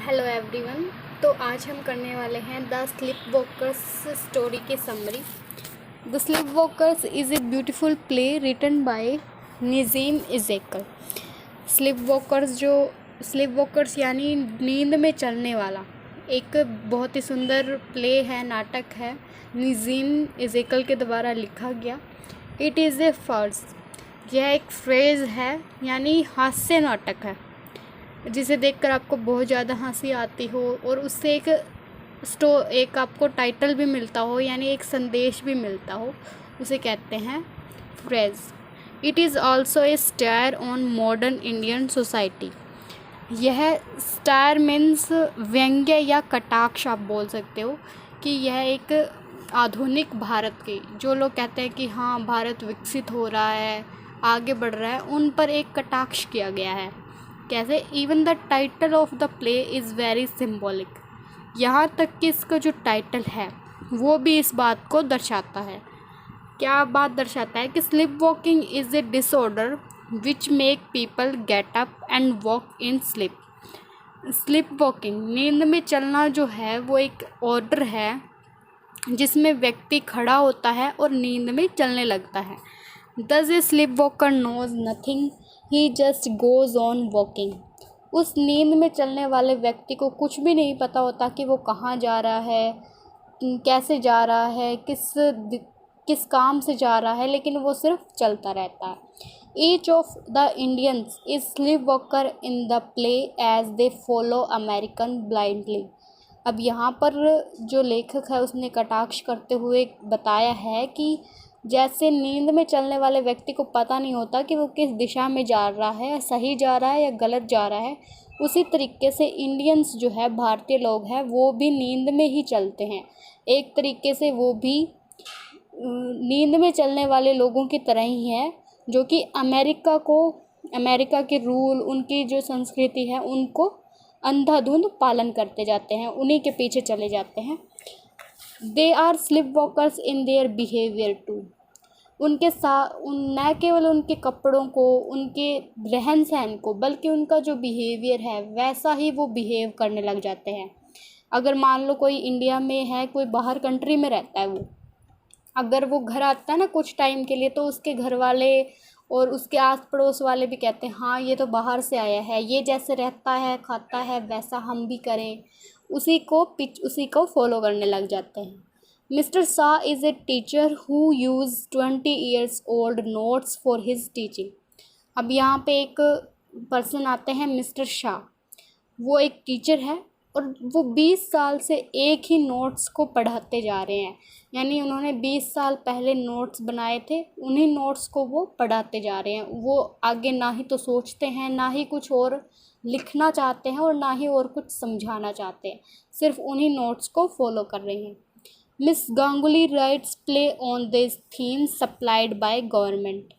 Hello everyone. तो आज हम करने वाले हैं द स्लीप वॉकर्स स्टोरी की समरी। The sleep walkers is a beautiful play written by Nissim Ezekiel. Sleep walkers यानी नींद में चलने वाला एक बहुत ही सुंदर प्ले है, नाटक है, नज़ीम इज़ेकल के द्वारा लिखा गया। इट इज़ ए फर्ज, यह एक फ्रेज़ है यानी हास्य नाटक है जिसे देखकर आपको बहुत ज़्यादा हंसी आती हो और उससे एक आपको टाइटल भी मिलता हो यानी एक संदेश भी मिलता हो, उसे कहते हैं phrase. It is also a stair on modern Indian society. यह स्टायर मीन्स व्यंग्य या कटाक्ष आप बोल सकते हो कि यह एक आधुनिक भारत के जो लोग कहते हैं कि हाँ भारत विकसित हो रहा है, आगे बढ़ रहा है, उन पर एक कटाक्ष किया गया है। कैसे? Even the title of the play is very symbolic. यहाँ तक कि इसका जो टाइटल है वो भी इस बात को दर्शाता है। क्या बात दर्शाता है? कि sleep walking is a disorder which make people get up and walk in sleep. Sleep walking, नींद में चलना जो है वो एक ऑर्डर है जिसमें व्यक्ति खड़ा होता है और नींद में चलने लगता है। Thus a sleepwalker knows nothing, he just goes on walking. उस नींद में चलने वाले व्यक्ति को कुछ भी नहीं पता होता कि वो कहाँ जा रहा है, कैसे जा रहा है, किस काम से जा रहा है, लेकिन वो सिर्फ चलता रहता है। Each of the Indians is sleepwalker in the play as they follow American blindly. अब यहाँ पर जो लेखक है उसने कटाक्ष करते हुए बताया है कि जैसे नींद में चलने वाले व्यक्ति को पता नहीं होता कि वो किस दिशा में जा रहा है, सही जा रहा है या गलत जा रहा है, उसी तरीके से इंडियंस जो है, भारतीय लोग हैं, वो भी नींद में ही चलते हैं। एक तरीके से वो भी नींद में चलने वाले लोगों की तरह ही हैं जो कि अमेरिका के रूल, उनकी जो संस्कृति है, उनको अंधाधुंध पालन करते जाते हैं, उन्हीं के पीछे चले जाते हैं। They are sleep walkers in their behaviour too. न केवल उनके कपड़ों को, उनके रहन सहन को, बल्कि उनका जो बिहेवियर है वैसा ही वो बिहेव करने लग जाते हैं। अगर मान लो कोई इंडिया में है, कोई बाहर कंट्री में रहता है, वो अगर वो घर आता है ना कुछ टाइम के लिए, तो उसके घर वाले और उसके आस पड़ोस वाले भी कहते हैं हाँ ये तो बाहर से आया है, ये जैसे रहता है खाता है वैसा हम भी करें, उसी को फॉलो करने लग जाते हैं। Mister Shah is a teacher who use 20 years old notes for his teaching. अब यहाँ पे एक पर्सन आते हैं, मिस्टर शाह, वो एक टीचर है और वो 20 साल से एक ही नोट्स को पढ़ाते जा रहे हैं। यानी उन्होंने 20 साल पहले नोट्स बनाए थे, उन्हीं नोट्स को वो पढ़ाते जा रहे हैं। वो आगे ना ही तो सोचते हैं, ना ही कुछ और लिखना चाहते हैं और ना ही और कुछ समझाना चाहते हैं, सिर्फ उन्हीं नोट्स को फॉलो कर रहे हैं। Miss Ganguly rights play on this theme supplied by government.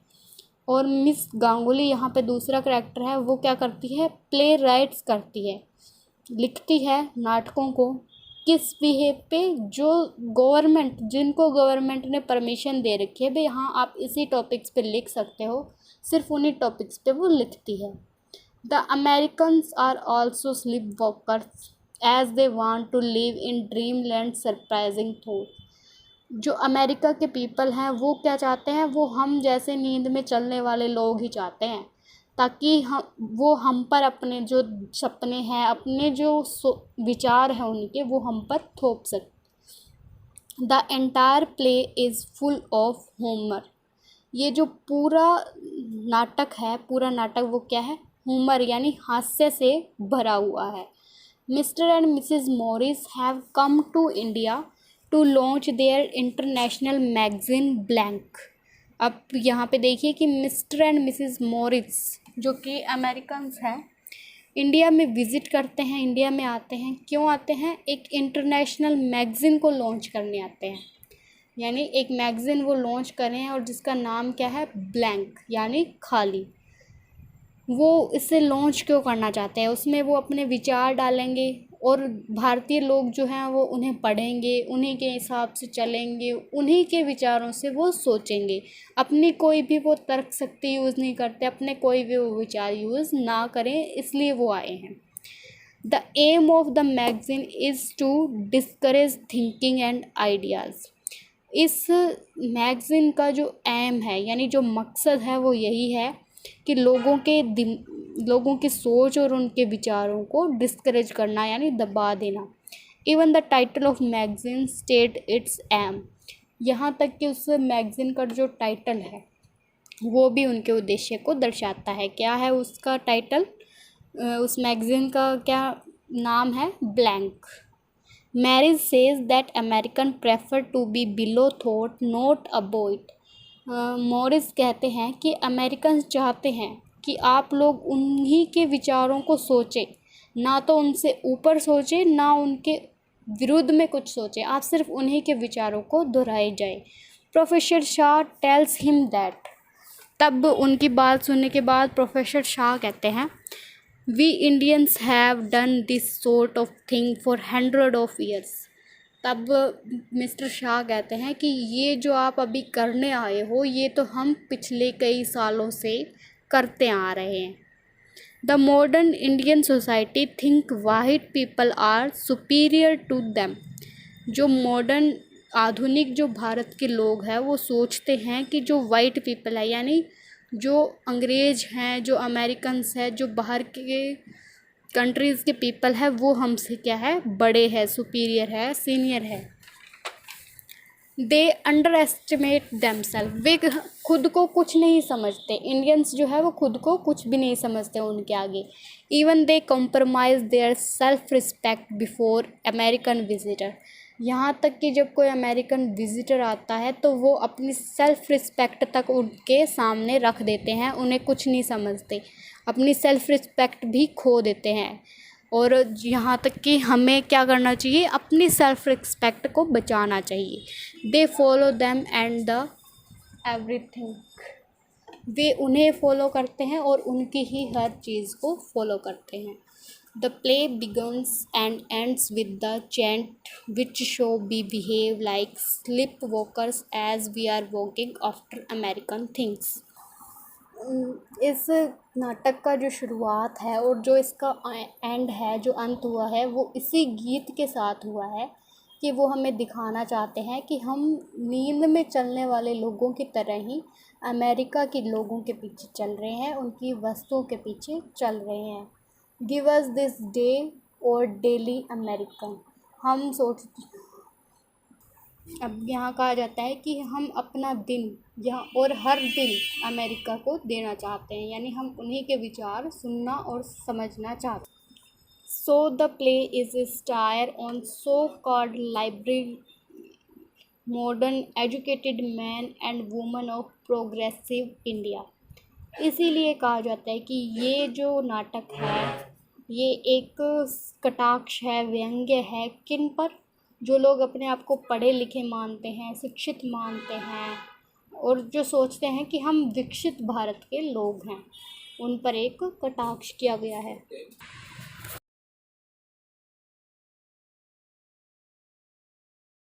और मिस गांगुली यहाँ पे दूसरा करैक्टर है, वो क्या करती है? प्ले राइट्स करती है, लिखती है नाटकों को। किस बिहेव पे? जो जिनको गवर्नमेंट ने परमिशन दे रखी है भाई हाँ आप इसी टॉपिक्स पे लिख सकते हो, सिर्फ उन्हीं टॉपिक्स पे वो लिखती है। The Americans are also sleep walkers as they want to live in dream land surprising thought. जो अमेरिका के पीपल हैं वो क्या चाहते हैं? वो हम जैसे नींद में चलने वाले लोग ही चाहते हैं, ताकि हम पर अपने जो सपने हैं, अपने जो विचार हैं उनके, वो हम पर थोप सकें। The entire play is full of humour. ये जो पूरा नाटक है, पूरा नाटक वो क्या है? ह्यूमर यानी हास्य से भरा हुआ है। Mr and Mrs Morris have come to India to launch their international magazine Blank. अब यहाँ पे देखिए कि मिस्टर एंड मिसेस मॉरिस जो कि अमेरिकन्स हैं, इंडिया में विज़िट करते हैं, इंडिया में आते हैं। क्यों आते हैं? एक इंटरनेशनल मैगज़ीन को लॉन्च करने आते हैं। यानी एक मैगज़ीन वो लॉन्च करें और जिसका नाम क्या है? ब्लैंक यानी खाली। वो इसे लॉन्च क्यों करना चाहते हैं? उसमें वो अपने विचार डालेंगे और भारतीय लोग जो हैं वो उन्हें पढ़ेंगे, उन्हीं के हिसाब से चलेंगे, उन्हीं के विचारों से वो सोचेंगे। अपनी कोई भी वो तर्क शक्ति यूज़ नहीं करते, अपने कोई भी वो विचार यूज़ ना करें, इसलिए वो आए हैं। The aim of the magazine is to discourage thinking and ideas. इस मैगज़ीन का जो एम है यानी जो मकसद है वो यही है कि लोगों की सोच और उनके विचारों को डिस्करेज करना यानी दबा देना। Even the title of magazine state its aim. यहाँ तक कि उस मैगज़ीन का जो टाइटल है वो भी उनके उद्देश्य को दर्शाता है। क्या है उसका टाइटल? उस मैगज़ीन का क्या नाम है? Blank. Morris says that American prefer to be below thought not above it. Morris कहते हैं कि अमेरिकन चाहते हैं कि आप लोग उन्हीं के विचारों को सोचें, ना तो उनसे ऊपर सोचें ना उनके विरुद्ध में कुछ सोचें, आप सिर्फ उन्हीं के विचारों को दोहराए जाए। Professor Shah tells him that. तब उनकी बात सुनने के बाद प्रोफेसर शाह कहते हैं, we Indians have done this sort of thing for 100 of years. तब मिस्टर शाह कहते हैं कि ये जो आप अभी करने आए हो ये तो हम पिछले कई सालों से करते आ रहे हैं। The modern Indian society think white people are superior to them. जो मॉडर्न आधुनिक जो भारत के लोग हैं वो सोचते हैं कि जो वाइट पीपल है यानी जो अंग्रेज हैं, जो अमेरिकन्स हैं, जो बाहर के कंट्रीज़ के पीपल है वो हमसे क्या है, बड़े हैं, सुपीरियर है, सीनियर है। दे अंडर एस्टिमेट देमसेल्फ। वे खुद को कुछ नहीं समझते। इंडियंस जो है वो खुद को कुछ भी नहीं समझते उनके आगे। Even they compromise their self respect before American visitor. यहाँ तक कि जब कोई अमेरिकन विजिटर आता है तो वो अपनी सेल्फ रिस्पेक्ट तक उनके सामने रख देते हैं, उन्हें कुछ नहीं समझते, अपनी सेल्फ रिस्पेक्ट भी खो देते हैं। और यहाँ तक कि हमें क्या करना चाहिए, अपनी सेल्फ रिस्पेक्ट को बचाना चाहिए। They follow them and the everything. वे उन्हें फॉलो करते हैं और उनकी ही हर चीज़ को फॉलो करते हैं। The play begins and ends with the chant which show we behave like sleep walkers as we are walking after American things. इस नाटक का जो शुरुआत है और जो इसका एंड है, जो अंत हुआ है, वो इसी गीत के साथ हुआ है कि वो हमें दिखाना चाहते हैं कि हम नींद में चलने वाले लोगों की तरह ही अमेरिका के लोगों के पीछे चल रहे हैं, उनकी वस्तुओं के पीछे चल रहे हैं। गिव अस दिस डे और डेली अमेरिकन। हम सोच अब यहाँ कहा जाता है कि हम अपना दिन यहाँ और हर दिन अमेरिका को देना चाहते हैं, यानी हम उन्हीं के विचार सुनना और समझना चाहते हैं। So the play is stair on so called library modern educated man and woman of progressive India. इसीलिए कहा जाता है कि ये जो नाटक है ये एक कटाक्ष है, व्यंग्य है किन पर? जो लोग अपने आप को पढ़े लिखे मानते हैं, शिक्षित मानते हैं और जो सोचते हैं कि हम विकसित भारत के लोग हैं, उन पर एक कटाक्ष किया गया है।